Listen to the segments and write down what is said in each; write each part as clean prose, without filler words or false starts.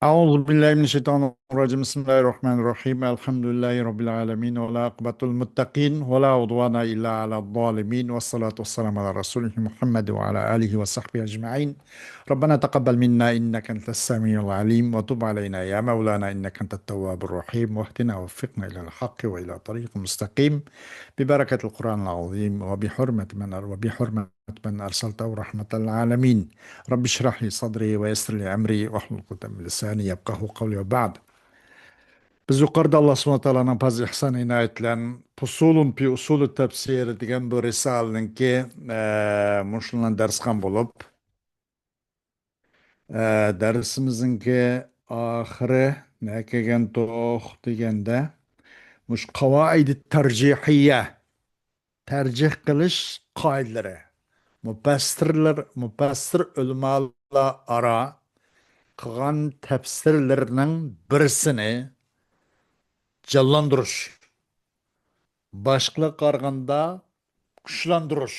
أعوذ بالله من الشيطان الرجيم بسم الله الرحمن الرحيم الحمد لله رب العالمين ولا عقبة المتقين ولا عدوان إلا على الظالمين والصلاة والسلام على رسوله محمد وعلى آله وصحبه أجمعين. ربنا تقبل منا إنك أنت السميع العليم وتب علينا يا مولانا إنك أنت التواب الرحيم واهدنا ووفقنا إلى الحق وإلى طريق مستقيم ببركة القرآن العظيم وبحرمة من أرسلته رحمة العالمين. رب اشرح لي صدري ويسر لي أمري واحلل عقدة من لساني يفقهوا قولي وبعد. Biz yuqorida Alloh subhanahu taoloning fazl ihson inoyatlan Fusulun fi usul tafsir degan bu risolaniki mushundan dars ham bo'lib, darsimizningki oxiri nima kelgan to'q deganda mush qavoid tarjihiyya tarjih qilish qoidalari mufassir ulamolar aro qilgan tafsirlarning birisini canlandırış, başqalarga qaraganda kuchlantirish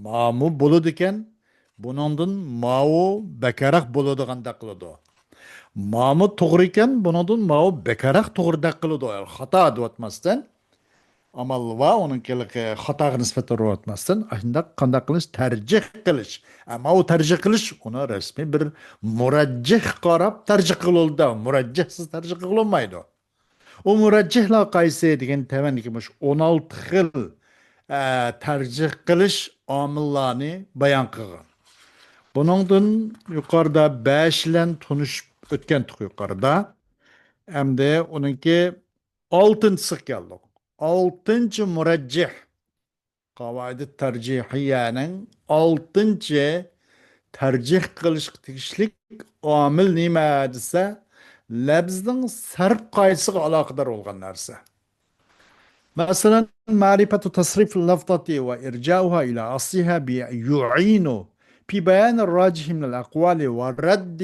ma'mu bo'ladi ekan, buningdan ma'u bakaroq bo'ladiganda qiladi. Ma'mu to'g'ri ekan, buningdan ma'u bakaroq to'g'ridek qiladi. Xato deyotmasdan, amal va uninkiga xatoga nisbatan urayotmasdan, shunda qanday qilish tarjih qilish. Ammo u tarjih qilish uni rasmiy bir murajjih qarab tarjih qiladi. Murajjihsiz tarjih qilinmaydi. O murajjihlar qaysi degan tavandikimiz 16 xil tarjih qilish omillarni bayon qilgan. Buningdan yuqorida 5 bilan tunishib o'tgandik yuqorida. Hamda uningki 6-si keldik. 6-chi murajjih qavoid tarjihiyaning 6-chi tarjih qilish tegishlik omil nima desa labzning sarf qoidasiga aloqador bo'lgan narsa. Masalan, ma'rifatu tasrif al-lafzati va irja'uha ila asliha bi yu'inu fi bayan ar-rajih min al-aqwali wa radd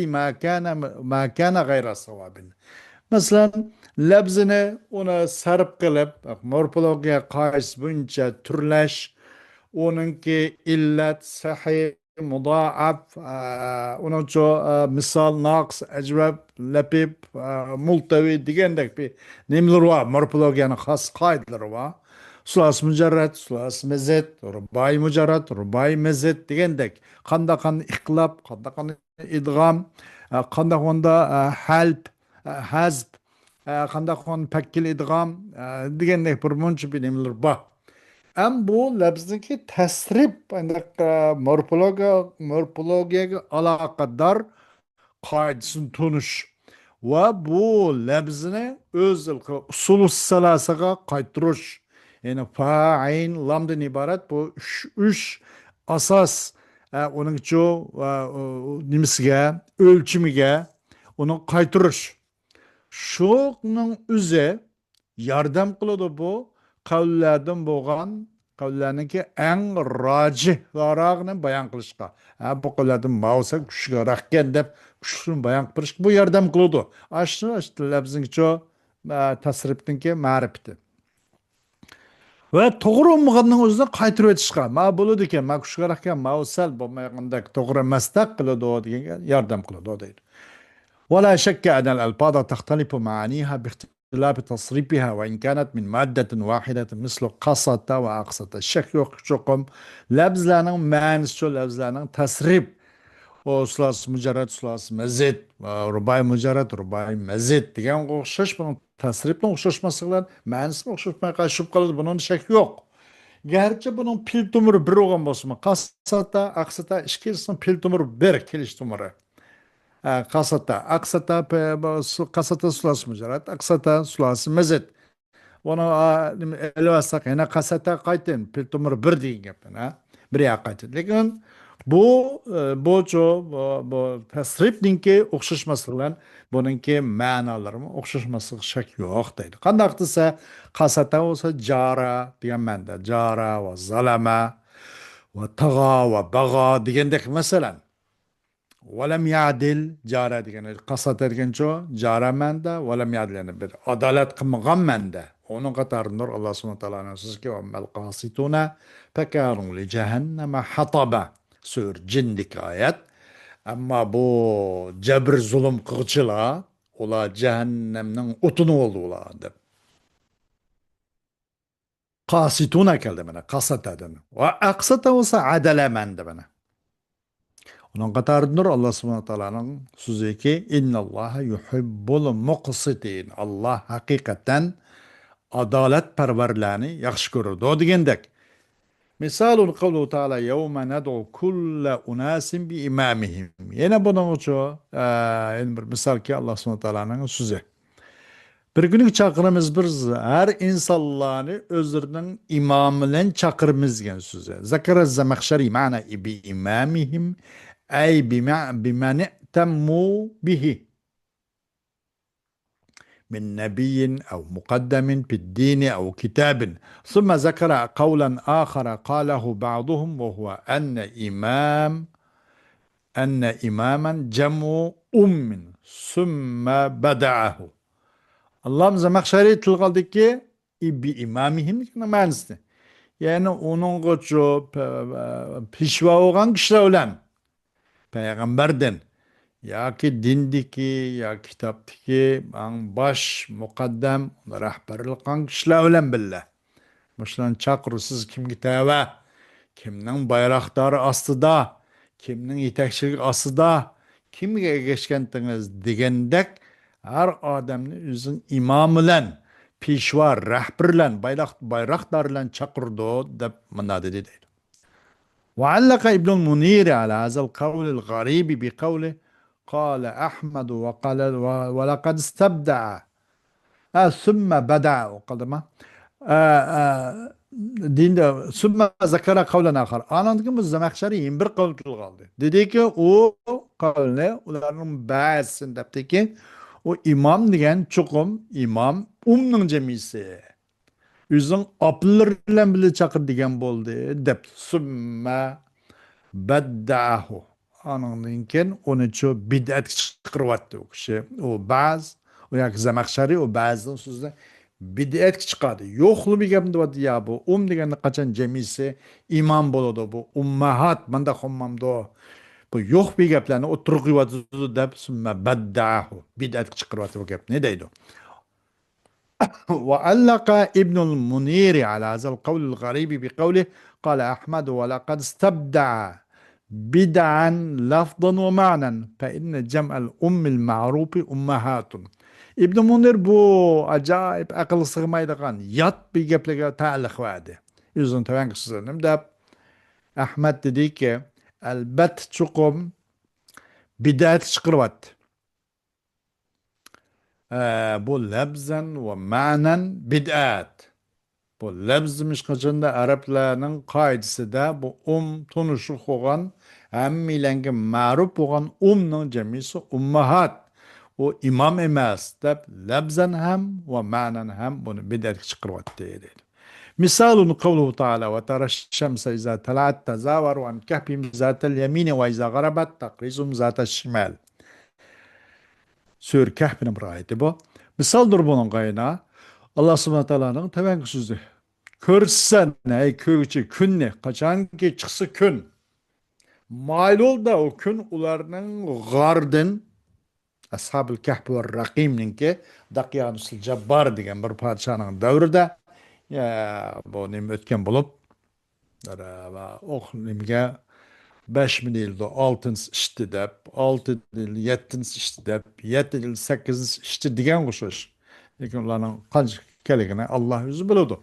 ma kana ghayra sawabin. Masalan, labzini uni sarf qilib, morfologiya qoidasi bo'yicha turlash, onunki illat, sahih, mudaaf, ununcu misal, naqs, ecvab, lapib, multavi degandek bir nimalar var. Morfologiyanın xos qoidalari var. Sulas mujarrad, sulas mezet, rubai mujarrad, rubai mezet degandek. Qanday iqlab, qanday idg'am, qanday halb, hazb, qanday pakkil idg'am degandek bir muncha bir nimalar bor. Am bu labzdagi tasrif morfologiyaga aloqador qoidasini tunish va bu labzini o'z usuli salasiga qaytirish. Ya'ni fa'in lamdan iborat bu uch asos uningchu nimasiga o'lchimiga uni qaytirish. Shuning o'zi yordam qiladi bu qavllardan bo'lgan qavllarniki eng rojihlarog'ini bayon qilishga. Bu qavllardan ma'usa kuchliroqkan deb kuchli bayon qilishga bu yordam qiladi. Ashnu labzingcho tasrifniki ma'rifati. Ve to'g'ri bo'lmaganning o'zini qaytirib o'tishga. Ma bo'ladi ekan, ma kuchliroqkan, ma'usal bo'lmagandek to'g'ri emasdek qiladi degan yordam qiladi deydi. ولا شك أن الألفاظ تختلف معانيها باختلاف تصريفها وإن كانت من مادة واحدة مثل قصة وأقصة. الشك يقشقم لفظلارning ma'nisi lafzlarning tasrif o sulasi mujarrad sulasi mazid rubai mujarrad rubai mazid degan o'xshash bunun tasrifning o'xshashmasi bilan ma'nisi o'xshashmay qolib qoladi. Bunun shak yo'q. Garchi bunun pil tumuri bir bo'lgan bo'lsa, qasata aqsata ikkisining pil tumuri bir kelish tumuri. Qasata sulasi mujarrad, aqsata sulasi mazid. Onu elvasak yana qasata qaytin pil tumuri bir degan gapni, bir qaytin. Lekin bu tasrifninki o'xshashmasi bilan buningki ma'nolari o'xshashmasi shak yo'q deydi. Qanday desa, qasata bo'lsa jara degan ma'noda, jara va zalama va tag'a va bag'a degandek masalan. Valam ya'dil jara degan qasata degancho jara ma'noda, valam ya'dil yani bir adolat qilmagan ma'noda. Onun qatorida Alloh subhanahu va taoloning so'ziga va mal qasituna fakanu li jahannama hataba. Sur jindik ayet. Ama bu cebir zulüm kılçıla ola cehennemnin otunu oldu ola dep. Kasituna keldi bana. Kasat edin. Ve aksata olsa adelemen de bana. Onun katarıdır Allah subhanahu wa ta'ala'nın sözü ki inna Allah yuhibbul muqsitin. Allah hakikaten adalet perverlerini yakşı görür. O digendek. Misalul kavlu ta'ala yevme ned'u kulle unasin bi imamihim. Yine bunun uçu yani bir misal ki Allah subhanahu wa ta'ala'nın sözü. Bir günlük çakırımız biz her insanlarını özlerinin imamıyla çakırımız gen sözü. Zekere zemekşeri mana bi imamihim ay bima ne'temmu bihi من نبي أو مقدم في الدين أو كتاب ثم ذكر قولا آخر قاله بعضهم وهو أن إماما جمع ثم بدعه Allah'ım zamakşari tılgaldı ki bir imamihim manisi. Yani onun koçu pişva olan kişiler olan peygamberden ya ki dindiki ya kitaptaki an baş mukaddem rahberlik kan kişiler olan billah. Başlan çakır siz kim giteve kimnin bayraktarı astıda kimnin yetekçilik astıda kimge geçkentiniz digendek her adamın üzün imamılan pişva rahberlen bayraktarlan çakırdı dep mana dedi. وعلق ابن المنير على هذا القول الغريب بقوله قال أحمد وقال ولقد استبدع ثم بدع وقال ما dinde sümme zekara kavlen ahar. Anladık mı Zemekşeri'nin bir kavl kılgaldı. Dedi ki o kavle onların bazısında dedi ki o imam diyen çokum imam cemisi. Üzün apıllarla bile çakır diyen boldu. Dep sümme bedda'ahu. Anladın onu ço bid'at çıkarvattı o kişi. O bazı o yak Zemekşeri o bazıdan sözde bid'at çıkardı. Yoklu bir gapım da ya bu. Degan kaçan cemisi imam boladı bu. Ummahat manda xommamdo. Bu yok bir gaplarni o'tirg'ivatdi deb summa bedda'ahu. Bid'at çıkarvattı bu gap. Ne deydi? وعلق ابن المنير على هذا القول الغريب بقوله قال أحمد ولقد استبدع بدعا لفظا ومعنى فإن جمع الأم المعروف أمهات İbn Munir bu acayip akıl sığmaydıgan yat bir geplega ta'liq verdi. Yüzün teven kısırdım da Ahmet dedi ki elbet çukum bid'at çıkırvat. Bu lebzen ve manen bid'at. Bu lebz mişkaçında Araplarının kaidesi de bu tunuşuk olan hemmilengi maruf olan cemisi ummahat. O imam emas deb lebzen hem ve manen hem bunu bid'at çıkarvattı dedi. Misalun kavluhu ta'ala ve tara şemse izâ tela'at tezâvaru an kahbim zâtel yemini ve izâ garabat takrizum zâtel şimal. Sür kahbine buraydı bu. Misaldır bunun kaynağı. Allah subhanahu ta'ala'nın tevenkü sözü. Körsen ey köyçü kün ne? Kaçan ki çıksı kün. Mail da o kün ularının gardın Ashab-ül Kahf ve Rakim'nin ki Dakyanus Cebbar degan bir padişahın davrida ya bu nim ötken bulup nimge 5 yılda 6 işti dep 6 yıl 7 işti dep 7 yıl 8 işti degan kuşuş. Lekin ularning qancha keligini Allah o'zi biladi.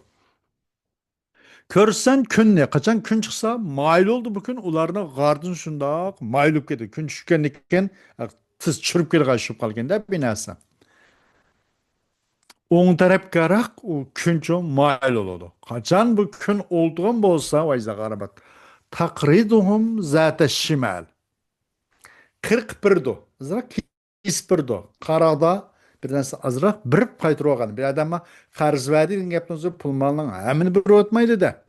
Körsen kun ne? Kaçan kun çıksa mayıl oldu bu gün. Ularını gardın şunda mayılıp gitti. Kun düşkenlikken tiz çürüp geri kaçıp kalken de bir narsa. Oң taraf karak o kunço mayıl oldu. Kaçan bu kun olduğun bolsa vayza garabat. Takriduhum zate şimal. 41 do. Azrak 21 do. Karada bir narsa azrak bir qaytırıp algan. Bir adama qarz verdi degan gapni o'zi pul molning hammani bir o'tmaydi da.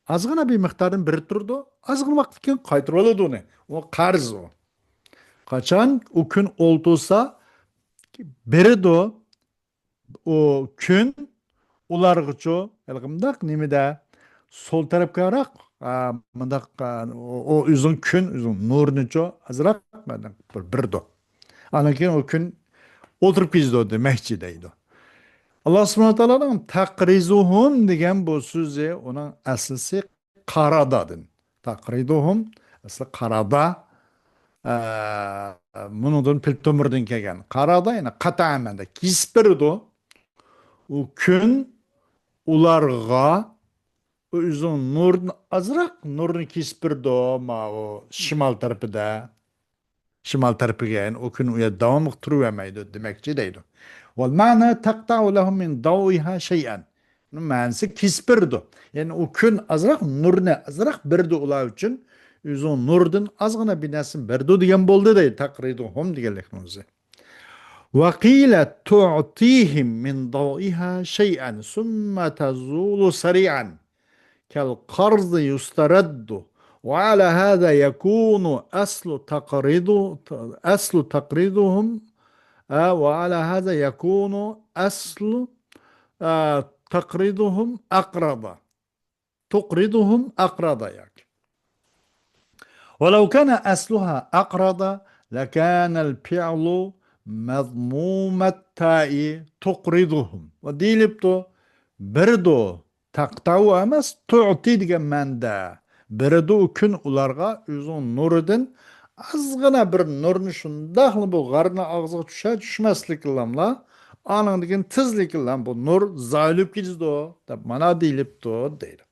Azgına bir miktarın biri turdu. Azgın vakit keyin qaytırıp oladi uni. O qarz o. Kaçan o kun olduysa beridi o kun ulargıço elgimdak nimede sol tarafga Mındaq o uzun kun, uzun nurniço azraq birdo. Anan keyin o kun o'tirib ketdi demakchi deydi. Alloh subhanahu va taoloning taqrizuhum degan bu so'zi uning asli qaradadan. Taqriduhum asli qarada bundan piltomirdan kelgan. Qarada yana qat'amanda kesib berdi. U kun ularga uzun nurni azraq nurni kesib berdi ma o shimol tarafida. Şimal tarafiga yani o kun u yerda davom turavermaydi demakchi deydi. Wal ma'na taqta'u lahum min dawiha shay'an. Ma'nisi kesib berdi. Yani o kun azraq nurni azraq berdi ular uchun uzun nurdan ozgina bir narsa berdi degan bo'ldi deydi taqriduhum deganlikni o'zi. Wa qila tu'tihim min dawiha shay'an summa tazulu sari'an. كالقرض يسترد وعلى هذا يكون أصل تقريضهم وعلى هذا يكون أصل تقريضهم أقرض تقرضهم أقرض يعني ولو كان أصلها أقرض لكان الفعل مضموم التاء تقرضهم وديلبتو بردو taqtau emas tu'ti degan manda. Biridi u kun ularga uzun nuridan azgina bir nurni shundaqli bu g'arni og'ziga tushmaslik bilanla aning degan tezlik bilan bu nur zoylib ketdi deb mana deyilibdi deydi.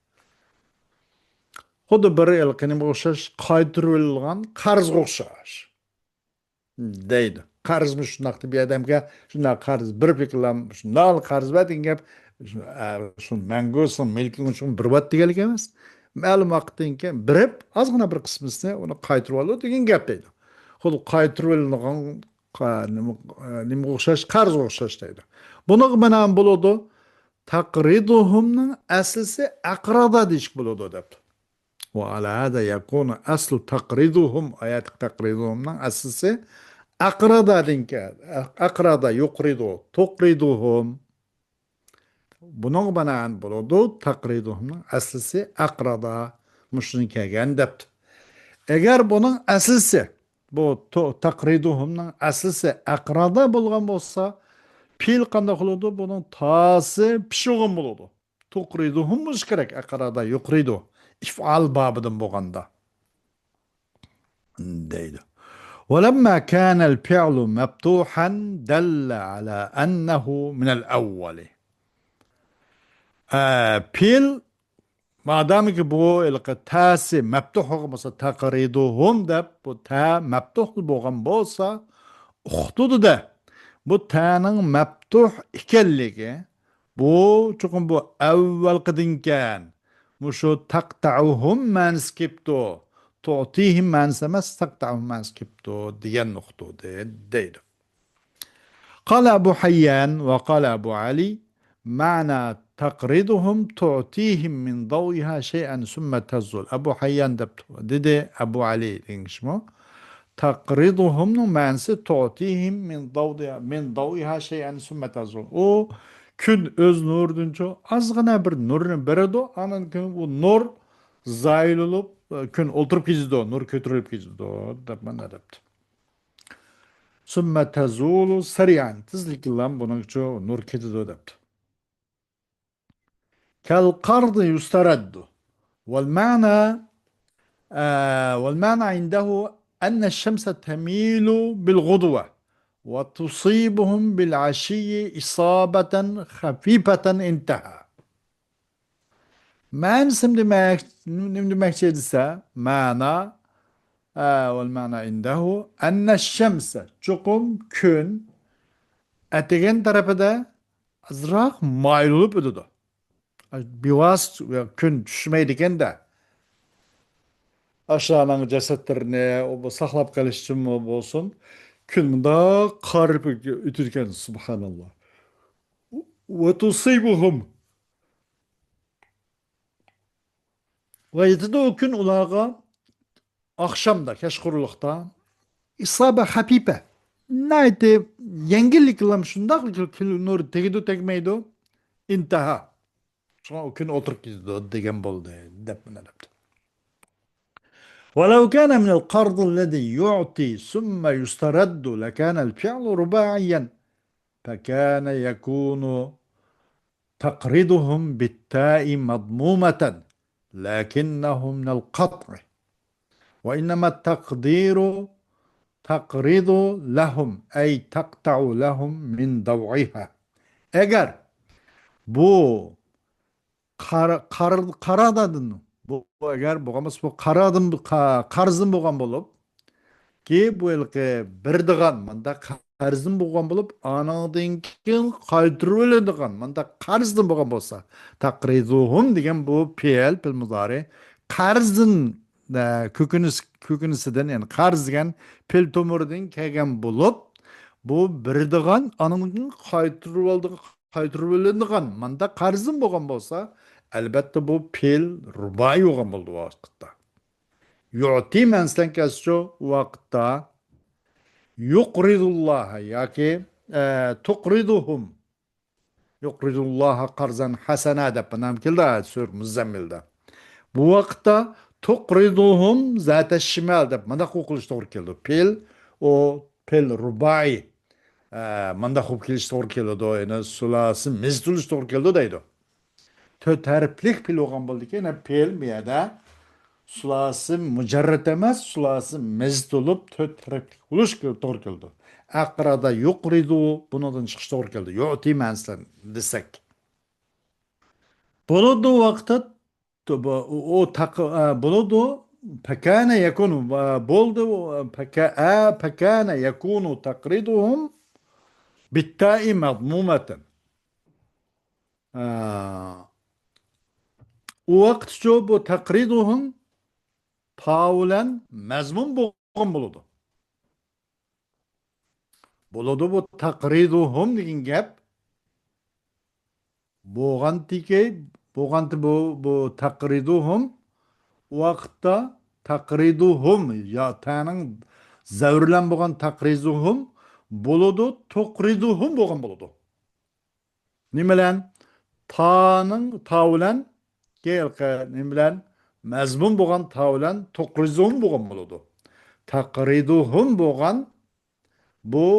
Xuddi bir ilqini o'xshash qaytirilgan qarzga o'xshash deydi. Qarzmi shunaq deb odamga shunaq qarz bir fiklam shunaq qarz berding gap şu mangosun milking uchun bir vat deganlik emas. Ma'lum vaqtdan keyin birib ozgina bir qismisini uni qaytirib oladi degan gap deydi. Xuddi qaytirib olingan nima o'xshash qarz o'xshash deydi. Buni mana bo'ladi taqriduhumning aslisi aqrada deyish bo'ladi deb. Va ala hada yakunu aslu taqriduhum ayat taqriduhumning aslisi aqrada dinka aqrada yuqridu tuqriduhum Bunun banan buludu taqriduhumning aslisi aqrada mushuni kelgan debdi. Eğer bunun aslisi bu taqriduhumning aslisi aqrada bo'lgan bo'lsa, fe'l qanday qiladi? Bunun tasi pishig'in bo'ladi. Tuqriduhum bo'lish kerak aqrada yuqridu. İf'al babidan bo'lganda deydi. ولما كان الفعل مفتوحا دل على أنه من الأول Pil madem ki bu tasi meftuh olmasa takriduhum da bu ta meftuh bo'lgan bo'lsa uqtudu da bu ta'ning meftuh ekanligi bu chuqur bu avvalqidinkan mushu taqta'uhum ma'nis keptu tu'tihim ma'nis emas taqta'uhum ma'nis keptu degan nuqta deydi. قال أبو حيان وقال أبو علي معنى تقرضهم تعطيهم من ضوئها شيئا ثم تزول. Abu Hayyan dedi Abu Ali demişmo. Taqriduhum ma'nisi tu'tihim min dawiha shay'an summa tazul. O kun öz nurdunca azgina bir nurni beradi, anan kun bu nur zayılılıp kun o'tirib ketdi, nur ko'tarilib ketdi deb mana debdi. Summa tazulu sari'an tezlik bilan buning uchun nur ketdi debdi. كالقرض يسترد والمعنى عنده أن الشمس تميل بالغدوة وتصيبهم بالعشي إصابة خفيفة انتهى. معنى demek şeyse معنى والمعنى عنده أن الشمس çukum gün etigen tarafı da azraq maylulup ödüdü. Biraz gün düşmeydiken de aşağıdan cesetlerine o saklap kalış için mi olsun gün da karıp ütürken subhanallah ve tusibuhum ve yetide o gün ulağa akşamda keşkurulukta isabe hapipe neydi yengillik ilam şundak nur tegidu tekmeydu intaha. Sonra o gün oturup gidiyordu degen boldu. Dep. ولو كان من القرض الذي يعطي ثم يسترد لكان الفعل رباعيا، فكان يكون تقريضهم بالتاء مضمومة لكنه من القطع، وإنما التقدير تقرض لهم أي تقطع لهم من ضوعها. Eğer bu karadadın bu eğer bu karadın karzın boğan bulup ki bu ilki birdigan manda qarzın boğan bulup anadın keyin qaytırıp öledigan manda qarzdın boğan bolsa taqrizuhum degan bu pil mudari qarzın kökünüsüden yani qarz degan pil tomurdan kelgan bulup bu birdigan anadın qaytırıp öledigan manda qarzın boğan bolsa albatta bu pil rubai boğan buldu o vaqtda. Yu'ti menslen kesço vaqtda yuqridullaha yoki tuqriduhum yuqridullaha qarzan hasana deb nam keldi sur muzammilda. Bu vaqtda tuqriduhum zata shimal deb manda o'qilish to'g'ri keldi. Pel o pel rubai manda o'qib kelish to'g'ri keldi. Yani sulasi mizdulish to'g'ri keldi deydi. To'rt harflik pel bo'lgan bo'ldi ekan, pel bu yerda sulasi mujarrat emas, sulasi mezd olup to'rt harflik bo'lish to'g'ri keldi. Aqrada yuqridu bundan chiqish to'g'ri keldi. Yu'ti manslan desak. Bo'ladi vaqtda o bo'ladi pakana yakunu bo'ldi pakana yakunu taqriduhum bitta'i madmumatan. O vaqt shu bu taqriduhum taulen mazmun bo'lgan bo'ladi. Bo'ladi bu taqriduhum degan gap bo'lgandiki bu taqriduhum vaqtda taqriduhum ya ta'ning zavrlan bo'lgan taqriduhum bo'ladi tuqriduhum bo'lgan bo'ladi. Nima bilan ta'ning taulen nima bilan mazmun bo'lgan taulen tuqriduhum bo'lgan bo'ladi. Taqriduhum bo'lgan bu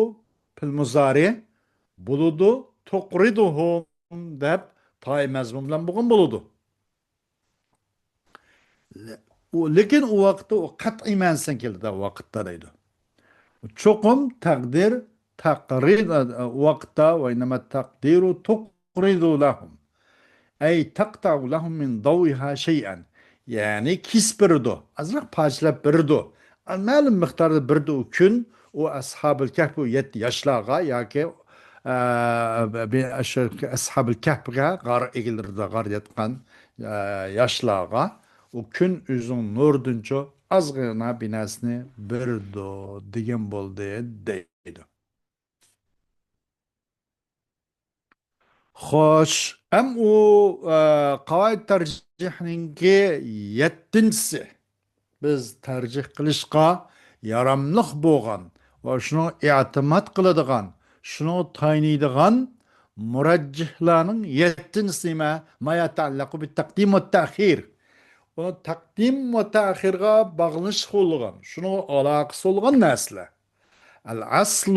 pil muzari bo'ladi tuqriduhum deb tay mazmun bilan bo'lgan bo'ladi. Lekin o vaqtda o qat'iy ma'nodan keldi vaqtda deydi. Cho'qim taqdir taqrid vaqtda va inma taqdiru tuqridu lahum ay taqta'u lahum min dawiha shay'an, ya'ni kisbirdu azraq parchalab birdu ma'lum miqdorda birdu kun o ashabul kahf 7 yoshlarga yoki ashabul kahfga g'ar egilirdi g'ar yatgan yoshlarga o kun o'zing nurduncha ozgina binasini birdu degan bo'ldi deydi. Xo'sh, ham u qavoid tarjihninki 7-si biz tarjih qilishga yaramliq bo'lgan va shuni e'timod qiladigan, shuni tayinlaydigan murajjihlarning 7-si ma yata'allaqu bit taqdim va ta'khir. O taqdim va ta'khirga bog'lanish bo'lgan, shuni aloqasi bo'lgan narsalar. الأصل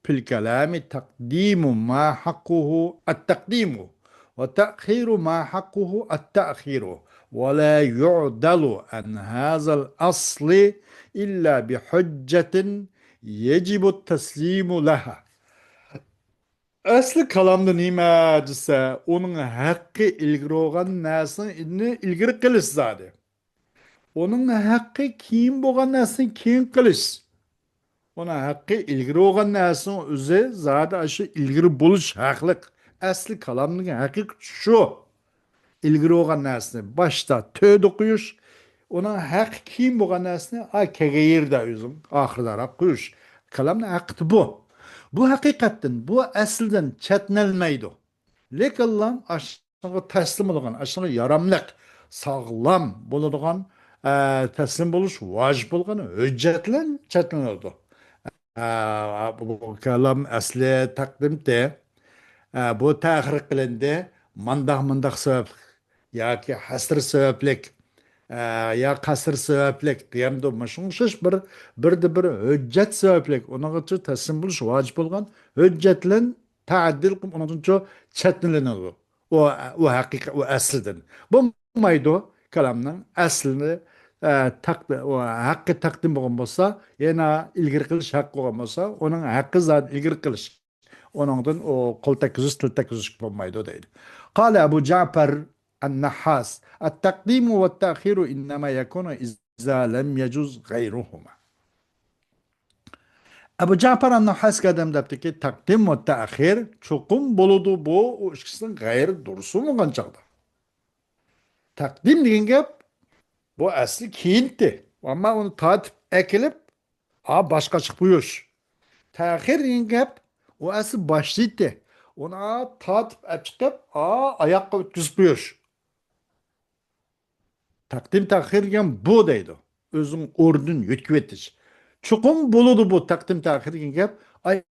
في الكلام تقديم ما حقه التقديم وتأخير ما حقه التأخير، ولا يعدل عن هذا الأصل إلا بحجة يجب التسليم لها. Asli kalamda nima desa, onun haqqi ilgiri olgan narsani ilgiri qilish zodi. Onun haqqi keyin bo'lgan narsani keyin qilish. Ona haqqi ilgiri olgan narsani o'zi zodi shu ilgiri bo'lish haqliq. Asli kalamning haqiqati shu. İlgiri olgan narsani boshda to'd qo'yish, ona haq keyin bo'lgan narsani kegayirda o'zim oxirdaroq qo'yish. Kalamning haqiqati bu. Bu haqiqatdan, bu asldan chatnalmaydi. Lekin Allah aşağı taslim bo'lgan, aşağı yaramliq, sog'lom bo'ladigan taslim bo'lish vojib bo'lgan hujjatlar chatlanadi. Bu kalam asli taqdimda bu ta'xir qilindi, mandaq sabab yoki hasr sabablik ya qasr sebeplik diyemdi. Mışınşış bir hüccet sebeplik. Ona kadar teslim buluş vacip olgan hüccetlen taaddil kılıp onun için çetinlenir. O hakika o asliden. Bu maydo kalamның aslini o hakkı takdim bolgan bolsa, yana ilgiri kılış hakkı bolgan bolsa, onun hakkı zat ilgiri kılış. Onundan o kol teküzüz, til teküzüz bolmaydı deydi. قال أبو جعفر النحاس التقديم والتأخير إنما يكون إذا لم يجوز غيرهما. Ebu Cafer an-Nahas kadem depti ki takdim ve teahhir çokum boludu bu o ikisinin gayrı durusu mu kançakda. Takdim degan gap bu asli keyinti. Ama onu tatip ekilip başka çıkmıyor. Teahhir degan gap o asli başlıydı. Ona tatip çıkıp ayakka ötküzüp koyuyor. Takdim tahir degan bu deydi. Özün ordun yetkib etiş. Çokum boludu bu takdim tahir degan gap.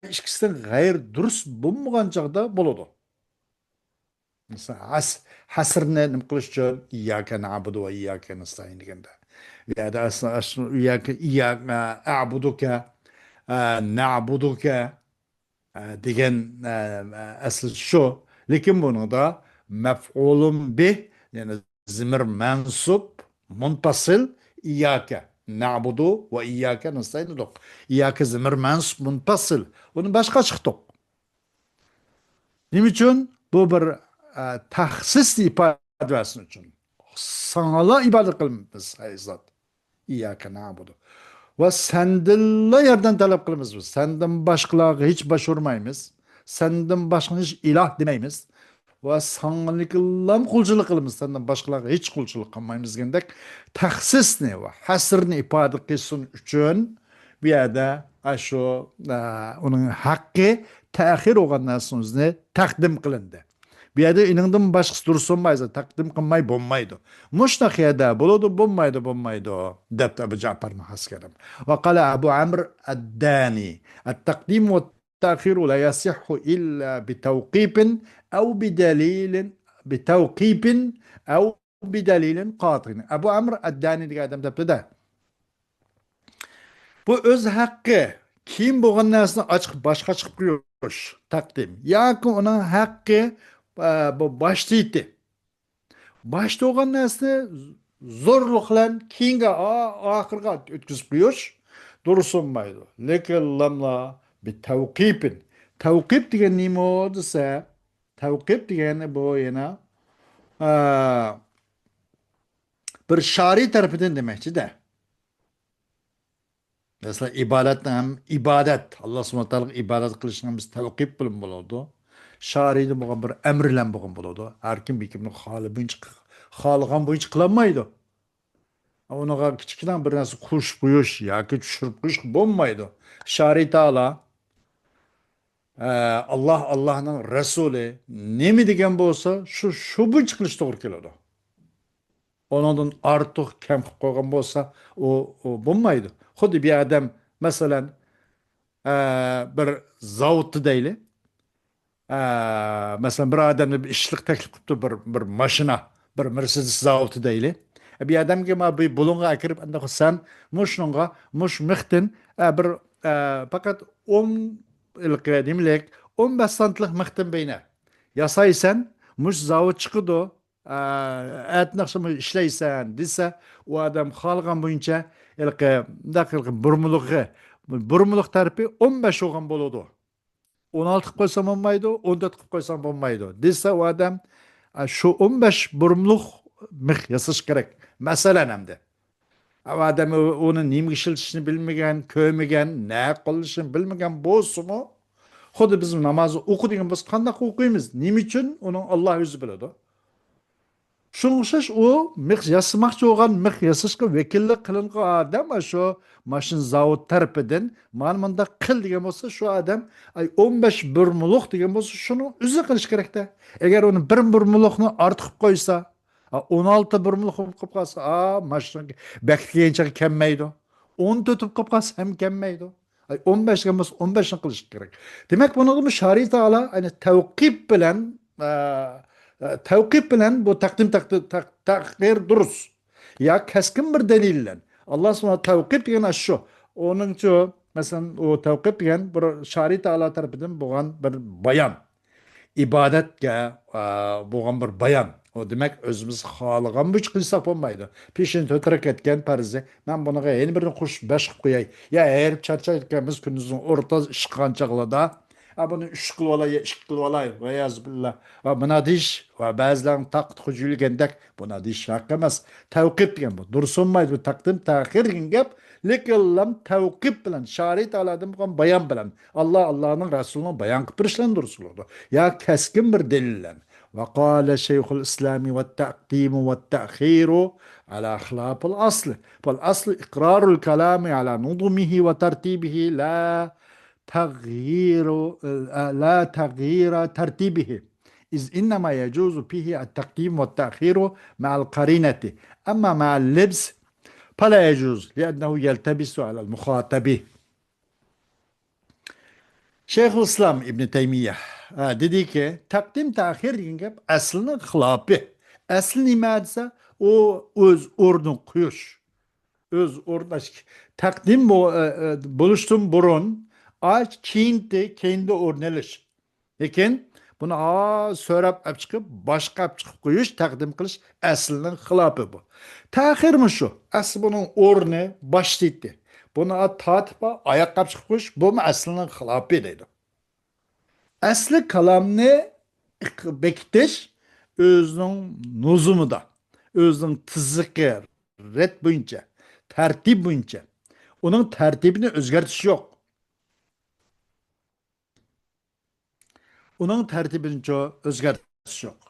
İkisinden gayr durus bulmagan çağda boludu. Mesela hasrni nim qilish uchun iyyaka na'budu va iyyaka nasta'in deganda. Ya da aslında iyyaka a'buduka na'buduka degan asl shu. Lekin bunida maf'ulun bih yani zimir mansub muntasil iyyaka na'budu va iyyaka nasta'in dedik. İyyaka zimir mansub muntasil. Bunu başka çıktık. Nim için? Bu bir tahsis ifade etsin için. Sanala ibadet kılmamız hayzat. İyyâke na'budu. Ve sendilla yerden talep kılmamız biz. Senden başkalarına hiç başvurmayımız. Senden başka hiç ilah demeyimiz. Ve sanlıkıllam kulçuluk kılmamız. Senden başkalarına hiç kulçuluk kılmayımız gendek. Tahsisni ve hasrni ifade kılsın için bir yerde şu onun hakkı tehir olgandan sonra takdim kılındı. Bir yerde inandım başkası dursunmaysa takdim kılmay bulmaydı. Muştak yada buludu bulmaydı. Depti Ebu Cafer'ın haskerim. Ve kala Ebu Amr Eddani. التقديم والتأخير لا يصح إلا بتوقيف أو بدليل بتوقيف أو بدليل قاطع. Ebu Amr Eddani diye adam depti de. Bu öz hakkı kim bo'lgan narsani açık boshqa chiqib qo'yish taqdim yoki uning haqqi bu boshlaydi boshda bo'lgan narsani zo'rlik bilan keyingi oxirga o'tkazib qo'yish durust bo'lmaydi lekin lamla bir tavqipin tavqib degan nima desa tavqib degani bu yana bir shariy tarafidan demakchi-da. Mesela ibadet hem ibadet. Allah subhanahu wa ta'ala ibadet kılışına biz tevkip bilen buludu. Şaride bu bir emrilen bugün buludu. Her kim bir kimnin halıgan bu hiç kılanmaydı. Ona küçükten bir nasıl kuş buyuş ya ki düşürüp kuş bulmaydı. Şari Teala Allah'ın Resulü ne mi degen bolsa şu bu çıkılış doğru geliyordu. Ondan artık kem koygan bolsa o bulmaydı. Xuddi bir adam mesela bir zavuttu deyli. Mesela bir adamı bir işlik teklif kıptı bir maşına, bir Mercedes zavutu deyli. Bir adam ki ma bir bulunga akirip anda sen muşnunga muş mıhtın bir fakat 10 ilk dimlek 15 santlık mıhtın beyne. Yasaysan muş zavut çıkıdı. Etnakşımı işleysen dese o adam halgan boyunca burmuluk tarifi 15 olgan boludu. 16 koysam olmaydı, 14 koysam olmaydı. Dese o adam şu 15 burmuluk mıh yasış gerek. Mesela nemde. O adam onun neyim işiltişini bilmegen, köymegen, ne kılışını bilmegen bozsu mu? Xudu bizim namazı okuduğun biz kandak okuyumuz. Nim için? Onun Allah yüzü biledi. Şunuşuş o yasamakçı olan yasışka vekillik kılınca adam şu maşın zavut tarafından malımında kıl diyen olsa şu adam 15 burmuluk diyen olsa şunu üzü kılış gerek de. Eğer onun bir burmulukunu artık koysa 16 burmuluk koyup kalsa maşın bekleyince kemmeydi. 14 koyup kalsa hem kemmeydi. 15 kemmez 15'ini kılış gerek. Demek bunu şari Teala hani tevkip bilen tevkip bilen bu takdim takdir duruz. Ya keskin bir delille. Allah sonra tevkif degan şu. Onun şu mesela o tevkif degan bir şari Taala tarafından bo'lgan bir bayan. İbadetge bo'lgan bir bayan. O demek özümüz xalagan bir qilsak bo'lmaydi. Peshin to'tirib ketgan farzi. Men bunaqa yana birini qo'shib besh qilib qo'yay. Ya erib charchayotganmiz kunimizning o'rta ish qanchaqlada. Buni 3 qilib olay, 2 qilib olay. Va yazbillah. Va buna dish va ba'zilarning taqt hujulgandek buna dish haq emas. Tavqif degan bu. Dursunmaydi bu taqdim ta'xir degan gap. Lekin lam tavqif bilan shariat aladim bo'lgan bayon bilan Allah'ın Resulü'nün bayan qilib berishlan dursuladi. Ya keskin bir delillen. وقال شيخ الإسلام والتقديم والتأخير على خلاف الأصل فالأصل إقرار الكلام على نظمه وترتيبه تغيير لا تغيير ترتيبه إذ إنما يجوز فيه التقديم والتأخير مع القرينة أما مع اللبس فلا يجوز لأنه يلتبس على المخاطب. Şeyhülislam İbn Teymiye dedi ki takdim tahir degan gap aslini xilofi. Asli nima desa u o'z o'rnini qo'yish. O'z o'rnash. Taqdim bo'lishdan burun keyinda o'rnalish. Lekin buni so'rab olib chiqib boshqa olib chiqib qo'yish, taqdim qilish aslining xilofi bu. Tahirmi shu? Asli buning o'rni boshlaydi. Buni tatib oyoqqa olib chiqib qo'yish bu aslining xilofi deydi. Asli kalamni bekitish özünün nuzumida, özünün tiziki, ret bo'yicha, tartib bo'yicha. Uning tartibini o'zgartish yo'q. Uning tartibini o'zgartish yo'q.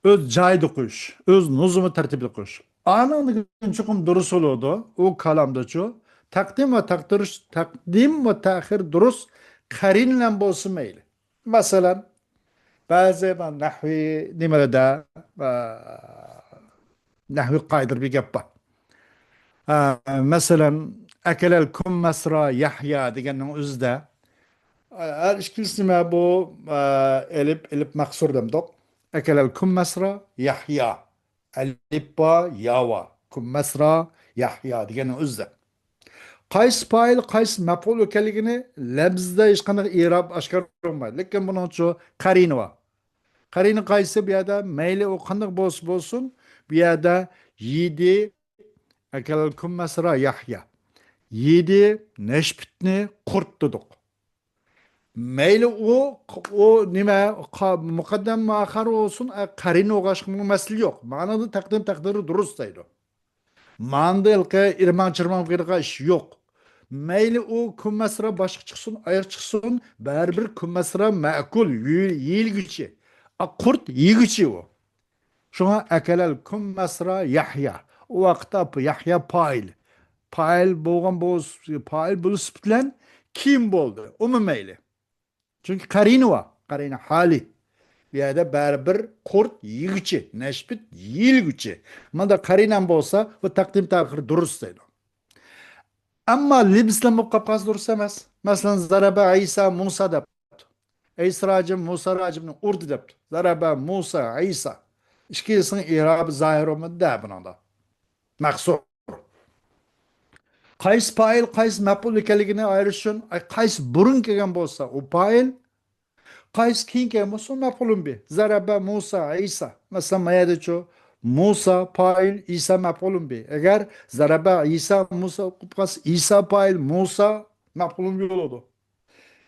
Öz joyida qo'yish, öz nuzumi tartibida qo'yish. Ananın chuqum durus bo'ladi, u kalamdachu taqdim va ta'xir durus qarin bilan bo'lsa mayli. Masalan, ba'zi nahviy nimalarda nahviy qoidalar bir gap bor. Masalan, akalal kum masra Yahya deganning o'zida har ikkisi nima bu elib maqsur demdik. Akalal kum masra Yahya. Alif ba yava. Kum masra Yahya deganning o'zida. Qaysi fa'il, qaysi maf'ul ekanligini labzda hech qanday i'rob oshkor bo'lmaydi. Lekin buning uchun qarini bor. Qarini qaysi bu yerda mayli u qanday bo'lsin, bu yerda yedi akal kummasra Yahya. Yedi nashbitni qurt dedik. Mayli o nima muqaddam muaxar olsun, qarini o'g'ashning masli yo'q. Ma'noda taqdim taqdiri durust deydi. Ma'noda ilqi irman chirman qilqa ish yo'q. Mayli u kummasra boshqa chiqsin, oyoq chiqsin, baribir kummasra ma'kul yeyilguchi. Qurt yeyguchi u. Shunga akalal kummasra Yahya. O vaqtda Yahya fa'il. Fa'il bo'lgan fa'il bo'lib bilan kim bo'ldi? Umi mayli. Çünkü qarini var. Qarini hali. Bir yerde baribir qurt yeyguchi, nashbit yeyilguchi. Mana qarinen bo'lsa, bu taqdim ta'xir durust deydi. Ammo libslan bo'lib qolsa durust emas. Masalan, zaraba Isa Musa debdi. İsa racim Musa racimni urdi debdi. Zaraba Musa Isa. İkisining i'robi zohir bo'lmadi bunada. Maqsud. Qaysi fa'il, qaysi maf'ul ekanligini ayirish uchun qaysi burun kelgan bo'lsa, u fa'il, qaysi keyin kelgan bo'lsa, maf'ulun bi. Zaraba Musa Isa. Masalan, mayadachu Musa fa'il, Isa maf'ulun bi. Agar zaraba Isa Musa qilsa, Isa fa'il, Musa maf'ulun bi bo'ladi.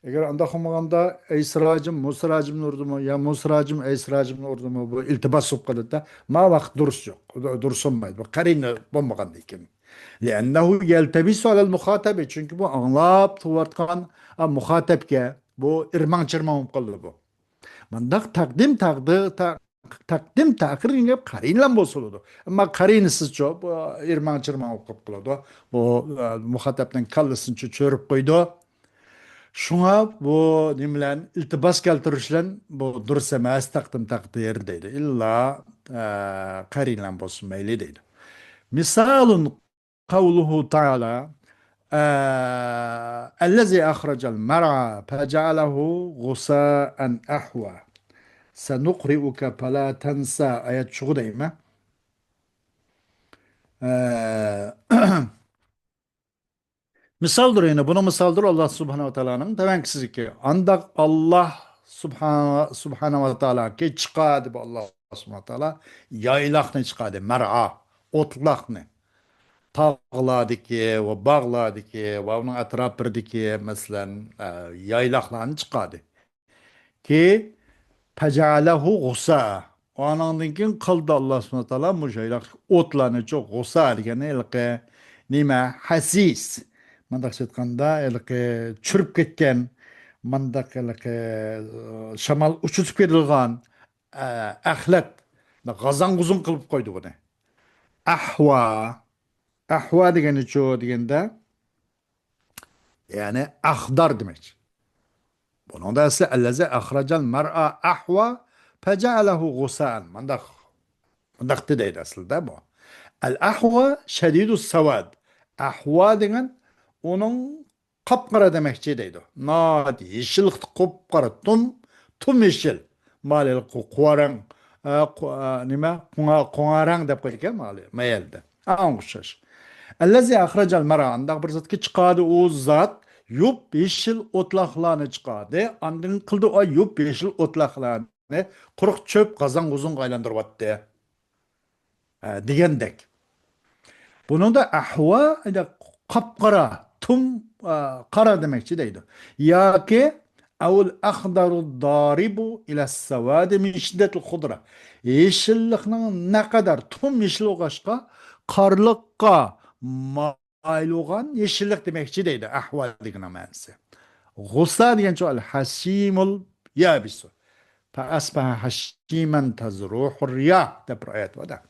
Agar anda qilmaganda Aysirajim Musa rajimni urdimi, ya Musa rajim Aysirajimni urdimi, bu iltibos bo'lib qoladi-da. Ma vaqt durust yo'q. Durust bo'lmaydi. Bu qarini bo'lmagandan keyin. لأنه يلتبس على المخاطب çünkü bu anlap tuvartkan muhatapga bu irman çırmam qildi bu. Mandaq taqdim ta'xir gap qarinlan bo'ladi. Ammo qarinisiz-chi bu irman çırmam qilib qiladi. Bu muhatapning kallasini cho'rib qo'ydi. Shunga bu nimalar iltibos keltirishlar bu durust emas taqdim taqdir deydi. Illa qarinlan bo'lsin mayli deydi. Misalun قوله تعالى الذي أخرج المرعى فجعله غثاء أحوى سنقرئك فلا تنسى آيات شو دايما Eee, misaldır yine bunu misaldır Allah Subhanahu ve Taala'nın demeksizlik ki andak Allah Subhanahu ve Taala ki çıkadı bu Allah Subhanahu ve Taala yaylakını çıkadı mer'a otlakını tağlardaki ve bağlardaki ve onun etrafındaki mesela yaylaklarını çıkadı ki Fecealehu gusa. O anandın ki kıldı Allah subhanahu wa ta'ala müşaylak otlarını çok gusa degeni ilki nime hasis. Mandak sötkanda ilki çürüp ketken mandak ilki şamal uçutup ketilgan ahlak gazan guzun kılıp koydu bunu. Ahva. Ahva degeni çoğu degende yani ahdar demek. Bunun da ise ellezi ahracal mer'a ahva fecealehu gusa'an. Mandak değil aslında bu. El ahva şedidu savad. Ahva degen onun kapkara demekçi deydi. Nadi yeşil kapkara tum yeşil. Mali kuarang nima kuarang dep koydu mali mayelde. Anlaşılır. Ellezi ahracal mara andak bir zat ki çıkadı o zat yup yeşil otlaklarını çıkadı. Andın kıldı o yup yeşil otlaklarını kuruk çöp kazan uzun aylandırıp attı. Degandek. Bunun da ahva ile kapkara, kara demekçi deydi. Ya ki evul ahdaru daribu ila savadi min şiddetil khudra. Yeşilliknin ne kadar tüm yeşil oğaşka karlıkka mail olan yeşillik demekçi deydi. Ahva degine mənsi. Gusa diyen çoğu el hasimul yabisu. Fa asbaha hashiman tazruhur riyah. Da bir ayet var da.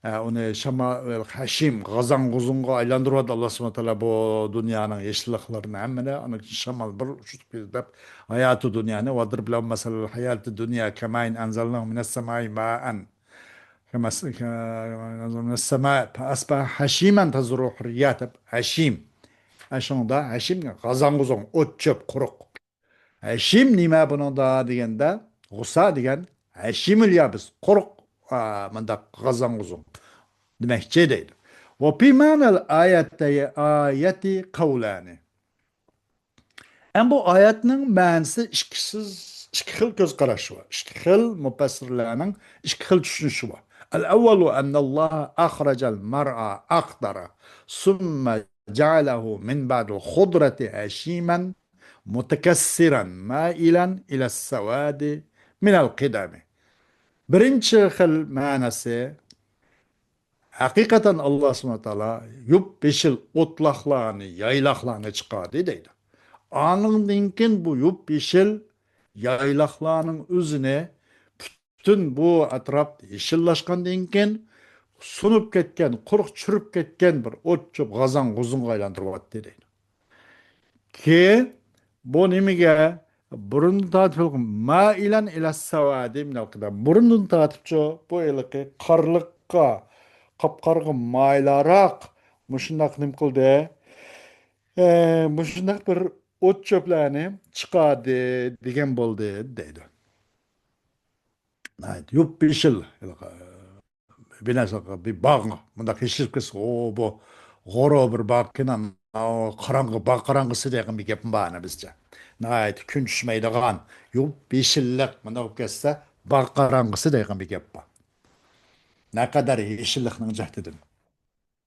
Onu şama haşim gazan guzunga aylandırmadı Allah subhanahu teala bu dünyanın yeşilliklerini emmine onu şamal bir uçup bir hayatı dünyanı vadır bilen mesela hayatı dünya kemain enzelnahu mines semai ma'an kema enzelnahu mines semai asbah haşimen tazruh riyat haşim aşağıda haşim gazan guzun ot çöp kuruk haşim nime bunu da degende gusa degen haşimil yabis kuruk manda gazan guzun demekçe değil. Ve fi manal ayeti kavlani. En bu ayetinin mənisi iki xil göz qarşı var. İki xil müfessirlərinin iki xil düşünüşü var. El-evvelu ennallaha ahracel mar'a akdara sümme cealehu min ba'dil khudreti haşimen mutekessiren mailen ila sevadi minel qidami. Birinci xil mənası hakikaten Allah subhanahu teala yup beşil otlaklarını, yaylaklarını çıkardı deydi. Anındınken bu yup beşil yaylaklarının üzerine bütün bu etraf yeşillaşkan dinken sunup ketken, kuruk çürüp ketken bir ot çöp gazan kuzun aylandırıp attı deydi. Ki bu nimige burun tatip ma ilan ila savadi minal kıdam. Burun tatipço bu ilki karlıkka kapkargı maylarak muşundak nim kıldı. Muşundak bir ot çöplerini çıkardı degen boldu deydi. Evet, yup bir yıl binasa bir bağ bundak yeşil kız o bu goro bir bağ kinan o karangı bağ karangısı degen bir gepim bana bizce. Evet, gün düşmeydiğen yup bir yıllık bundak kesse bağ karangısı degen bir gep var. Ne kadar yeşilliknin cehdidir.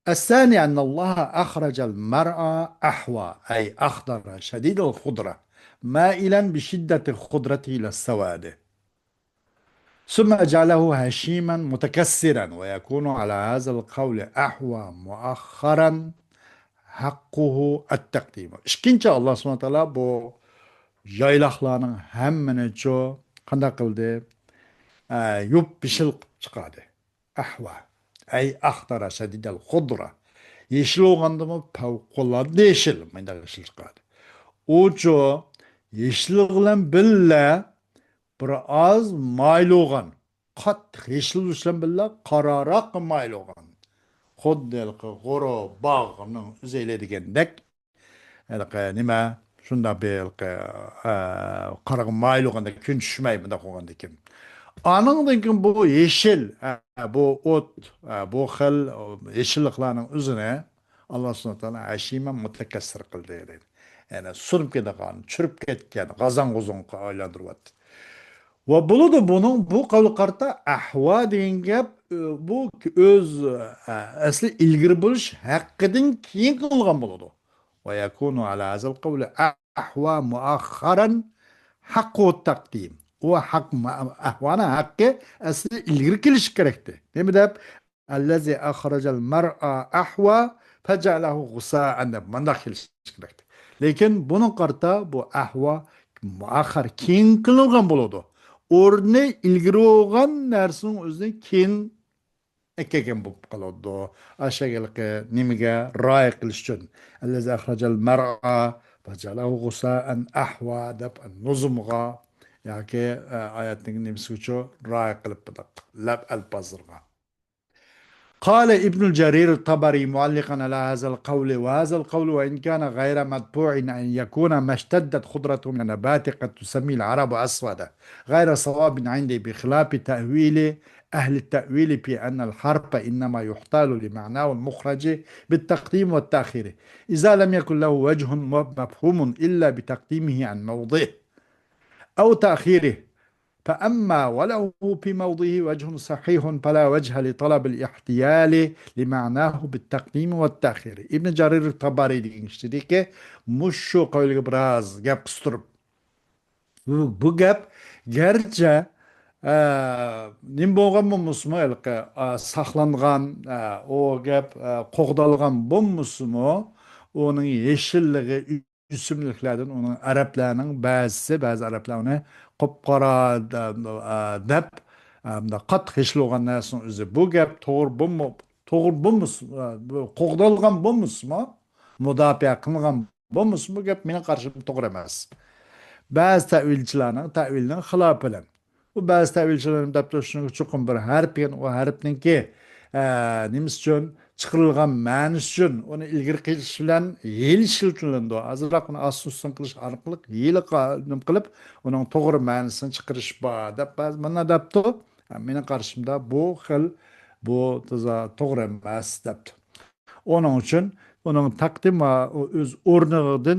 الثاني أن الله أخرج المرأة أحوى أي أخضر شديد الخضرة مائلا بشدة خضرته إلى السواد ثم جعله هشيما متكسرا ويكون على هذا القول أحوى مؤخرا حقه التقديم. İşkince Allah subhanahu teala bu yaylaklarının hemmini çoğu kanda kıldı yup bişil çıkardı. Ahva. Ey ahtara şedidel hudra. Yeşil olganda mı fevkalade yeşil. Mayda yeşil çıkardı. Oço yeşillikle bille bir az mayl olgan. Kat yeşil düşlen bille kararak mayl olgan. Xoddel ki goro bağının üzeyledigендek. Nima şunda belki karagı mayl olganda gün düşmey bunda koğanda kim. Anından keyin bu yeşil, bu ot, bu xil yeşilliklarning o'zini Alloh subhanahu va taolo ashiman mutakassir qildi deydi. Yani surib ketgan, chirib ketgan, g'azan g'uzonga aylantiryapti. Va bo'ladi buning bu qavli qarta ahvo degan gap bu o'z asli ilgari bo'lish haqqidan keyin qilingan bo'ladi. Va yakunu ala hazal qawli ahva muakharan haqqu taqdim. O haq ahvana haqqi asli ilgari kelishi kerakdi. Nima deb allazi akhrajal mar'a ahwa fajalahu g'usaan deb mandaq kelishi kerakdi. Lekin buni qarta bu ahvo muakhar keyin qilingan bo'ladi. O'rni ilgari bo'lgan narsaning o'zini keyin ekkagan bo'lib qoladi. Ashagilqi nimaga rioya qilish uchun allazi akhrajal mar'a fajalahu g'usaan ahwa deb nuzumga yoki oyatning nimasi uchun rioya qilib lab alpazirga. قال ابن الجرير الطبري معلقا على هذا القول وهذا القول وإن كان غير متبوع أن يكون ما اشتدت خضرته من النبات قد تسمي العرب أسودا غير صواب عندي بخلاف تأويل أهل التأويل بأن الحرف إنما يحتال لمعناه المخرج بالتقديم والتأخير إذا لم يكن له وجه مفهوم إلا بتقديمه عن موضعه أو تأخيره فأما وله في موضعه وجه صحيح فلا وجه لطلب الاحتيال لمعناه بالتقديم والتأخير ابن جرير الطبري degan kishidiki mushu qo'yilga biroz gap qistirib bu gap garchi nim bo'lgan bo'lmasmi saqlangan o gap qo'g'dalgan bo'lmasmi uning yeshilligi o'simliklardan uning arablarning ba'zi arablar uni qop-qora deb qattiq heshilgan narsaning o'zi bu gap to'g'ri bo'lmasmi qo'g'dalgan bo'lmasmi mudofaa qilingan bo'lmasmi bu gap meni qarshim to'g'ri emas. Ba'zi ta'vilchilarning ta'vilining xilofi bilan. Bu ba'zi ta'vilchilarning deb turishning chuqur bir harf ekan, o harfninki nima uchun chiqarilgan ma'nosi uchun uni ilgari qilish bilan yil shiltilandi. Azroq uni asosdan qilish orqali yili nim qilib uning to'g'ri ma'nosini chiqarish bor deb ba'zi mana debdi. Meni qarshimda bu xil bu to'g'ri emas debdi. Onun uchun uning taqdim va o'z o'rnidan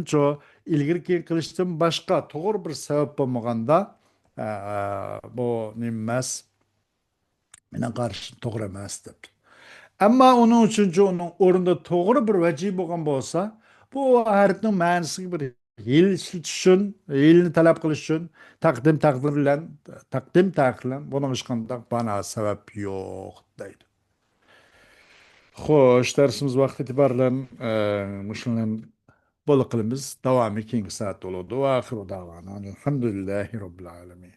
ilgari keyin qilishdan boshqa to'g'ri bir sabab bo'lmaganda bu nima emas meni qarshi to'g'ri emas debdi. Ammo uning uchun uning o'rnida to'g'ri bir vajih bo'lgan bo'lsa, bu harfning ma'nosiga bir yil siltish uchun, yilni talab qilish uchun taqdim ta'xir bilan buning hech qanday bana sabab yo'q deydi. Xo'sh, darsimiz vaqti bilan mushundan bo'la qilamiz. Davomi keyingi soat bo'ladi. Va oxiru davona alhamdulillahi robbil alamin.